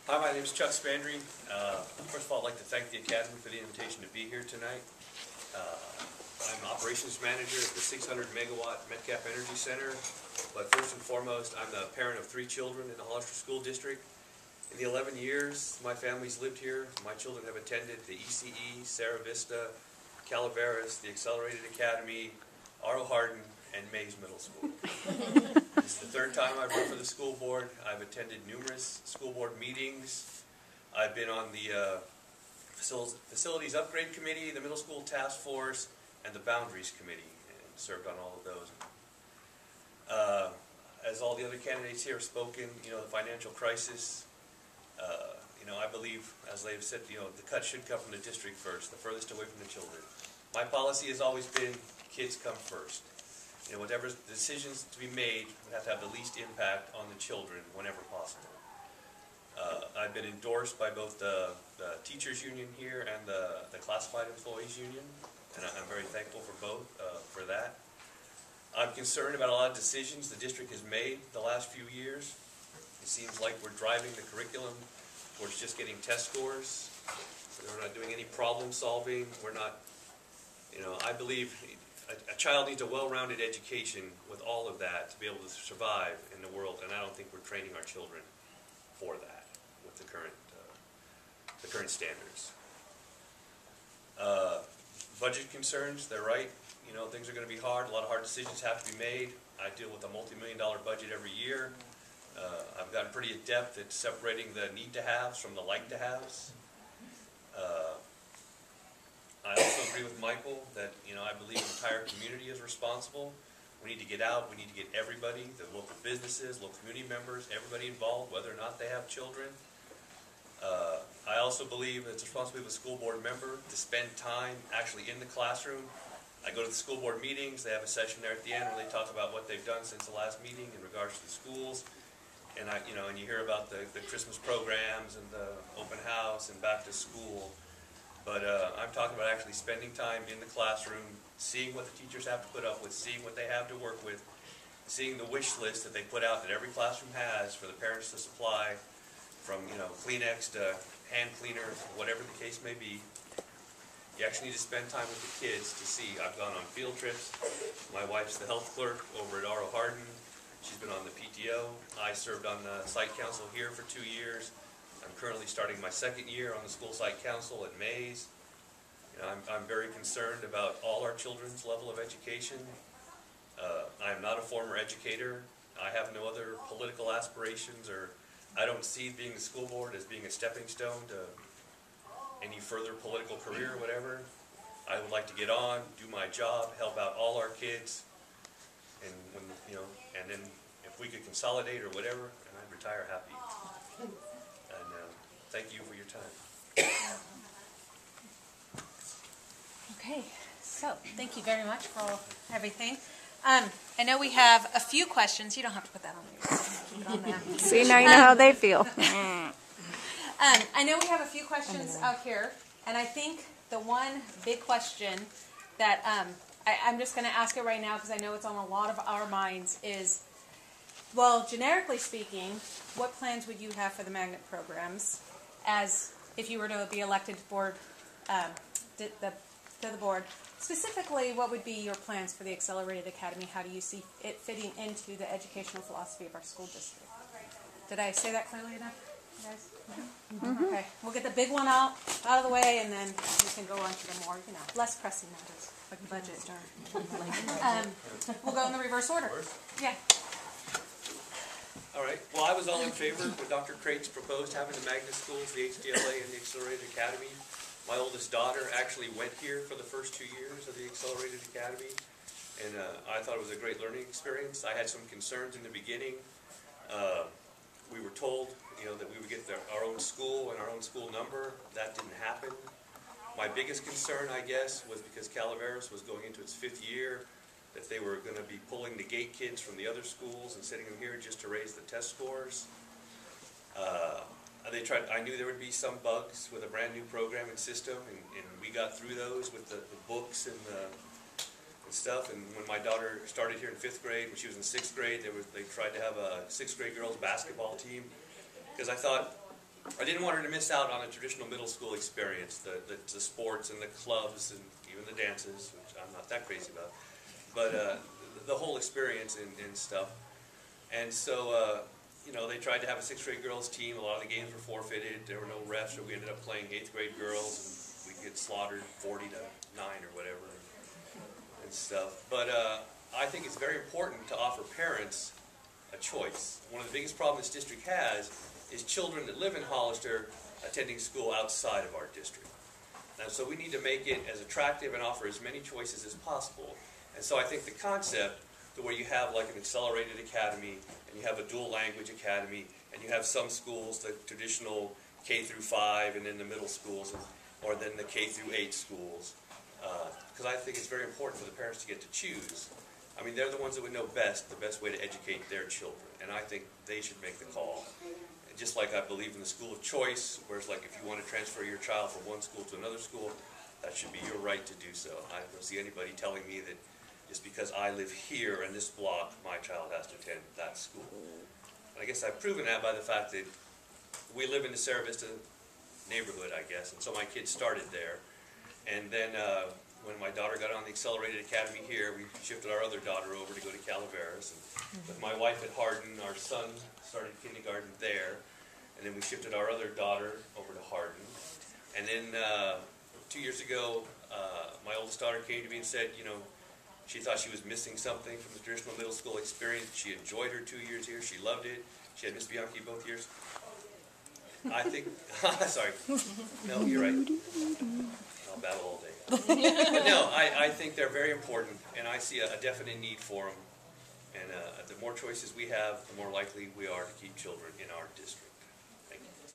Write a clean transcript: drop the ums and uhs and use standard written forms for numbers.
Hi, my name is Chuck Spandri. First of all, I'd like to thank the Academy for the invitation to be here tonight. I'm operations manager at the 600 megawatt Metcalf Energy Center, but first and foremost, I'm the parent of 3 children in the Hollister School District. In the 11 years my family's lived here, my children have attended the ECE, Sarah Vista, Calaveras, the Accelerated Academy, Aro Hardin, and Mays Middle School. This is the 3rd time I've run for the school board. I've attended numerous school board meetings. I've been on the Facilities Upgrade Committee, the Middle School Task Force, and the Boundaries Committee, and served on all of those. As all the other candidates here have spoken, the financial crisis, I believe, as they've said, the cut should come from the district first, the furthest away from the children. My policy has always been, kids come first. Whatever decisions to be made would have to have the least impact on the children whenever possible. I've been endorsed by both the teachers union here and the classified employees union, and I'm very thankful for both for that. I'm concerned about a lot of decisions the district has made the last few years. It seems like we're driving the curriculum towards just getting test scores. We're not doing any problem solving. We're not, I believe a child needs a well-rounded education with all of that to be able to survive in the world, and I don't think we're training our children for that with the current standards. Budget concerns, they're right. Things are going to be hard. A lot of hard decisions have to be made. I deal with a multi-million-dollar budget every year. I've gotten pretty adept at separating the need-to-haves from the like-to-haves. I also agree with Michael that, I believe the entire community is responsible. We need to get out. We need to get everybody, the local businesses, local community members, everybody involved, whether or not they have children. I also believe it's the responsibility of a school board member to spend time actually in the classroom. I go to the school board meetings. They have a session there at the end where they talk about what they've done since the last meeting in regards to the schools. And and you hear about the Christmas programs and the open house and back to school. But I'm talking about actually spending time in the classroom, seeing what the teachers have to put up with, seeing what they have to work with, seeing the wish list that they put out that every classroom has for the parents to supply, from Kleenex to hand cleaner, whatever the case may be. You actually need to spend time with the kids to see. I've gone on field trips. My wife's the health clerk over at Aro Hardin. She's been on the PTO. I served on the site council here for 2 years. I'm currently starting my 2nd year on the school site council at Mays. I'm very concerned about all our children's level of education. I am not a former educator. I have no other political aspirations, or I don't see being the school board as being a stepping stone to any further political career or whatever. I would like to get on, do my job, help out all our kids, and and then if we could consolidate or whatever, and I'd retire happy. And thank you for your time. Okay, so thank you very much for everything. I know we have a few questions. You don't have to put that on there. Keep it on there. See, now you know how they feel. I know we have a few questions out here, and I think the one big question that I'm just going to ask it right now because I know it's on a lot of our minds is, well, generically speaking, what plans would you have for the magnet programs as if you were to be elected board to the board? Specifically, what would be your plans for the Accelerated Academy? How do you see it fitting into the educational philosophy of our school district? Did I say that clearly enough, guys? Mm-hmm. Okay, we'll get the big one out of the way, and then we can go on to the more, less pressing matters, like the budget. We'll go in the reverse order. Yeah. All right. Well, I was all in favor with Dr. Crate's proposed having the magnet schools, the HDLA and the Accelerated Academy. My oldest daughter actually went here for the first 2 years of the Accelerated Academy, and I thought it was a great learning experience. I had some concerns in the beginning. We were told, that we would get our own school and our own school number. That didn't happen. My biggest concern, I guess, was because Calaveras was going into its 5th year, that they were going to be pulling the gate kids from the other schools and sending them here just to raise the test scores. I knew there would be some bugs with a brand new programming system, and we got through those with the books and stuff. And when my daughter started here in 5th grade, when she was in 6th grade, they tried to have a 6th grade girls basketball team, because I thought I didn't want her to miss out on a traditional middle school experience, the sports and the clubs and even the dances, which I'm not that crazy about, but the whole experience and stuff. And so, you know, they tried to have a 6th grade girls team. A lot of the games were forfeited. There were no refs, so we ended up playing 8th grade girls, and we get slaughtered 40-9 or whatever and stuff. But I think it's very important to offer parents a choice. One of the biggest problems this district has is children that live in Hollister attending school outside of our district. And so we need to make it as attractive and offer as many choices as possible. And so I think the concept to where you have like an accelerated academy, and you have a dual language academy, and you have some schools, the traditional K through 5, and then the middle schools, or then the K through 8 schools, because I think it's very important for the parents to get to choose. I mean, they're the ones that would know best, the best way to educate their children, and I think they should make the call. And just like I believe in the school of choice, whereas like if you want to transfer your child from one school to another school, that should be your right to do so. I don't see anybody telling me that just because I live here in this block, my child has to attend that school. And I guess I've proven that by the fact that we live in the Sarah Vista neighborhood, I guess, and so my kids started there. And then when my daughter got on the Accelerated Academy here, we shifted our other daughter over to go to Calaveras. And with my wife at Hardin, our son started kindergarten there. And then we shifted our other daughter over to Hardin. And then 2 years ago, my oldest daughter came to me and said, you know, she thought she was missing something from the traditional middle school experience. She enjoyed her 2 years here. She loved it. She had Miss Bianchi both years. I think, sorry. No, you're right. I'll battle all day. But no, I think they're very important, and I see a definite need for them. And the more choices we have, the more likely we are to keep children in our district.